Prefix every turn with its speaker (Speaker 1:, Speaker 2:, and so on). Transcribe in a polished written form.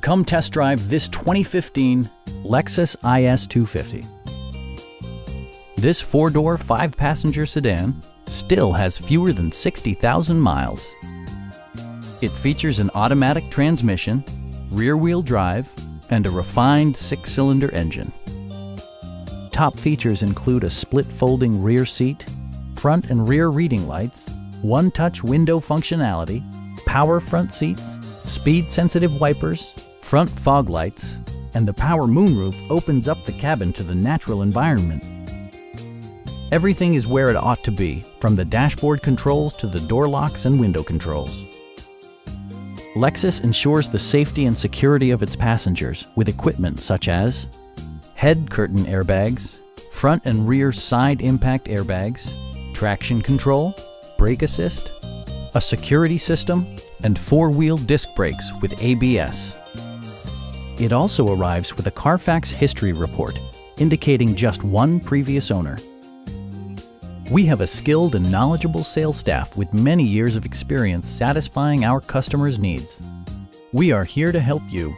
Speaker 1: Come test drive this 2015 Lexus IS 250. This four-door, five-passenger sedan still has fewer than 60,000 miles. It features an automatic transmission, rear-wheel drive, and a refined six-cylinder engine. Top features include a split folding rear seat, front and rear reading lights, one-touch window functionality, power front seats, speed-sensitive wipers, front fog lights, and the power moonroof opens up the cabin to the natural environment. Everything is where it ought to be, from the dashboard controls to the door locks and window controls. Lexus ensures the safety and security of its passengers with equipment such as head curtain airbags, front and rear side impact airbags, traction control, brake assist, a security system, and four-wheel disc brakes with ABS. It also arrives with a Carfax history report indicating just one previous owner. We have a skilled and knowledgeable sales staff with many years of experience satisfying our customers' needs. We are here to help you.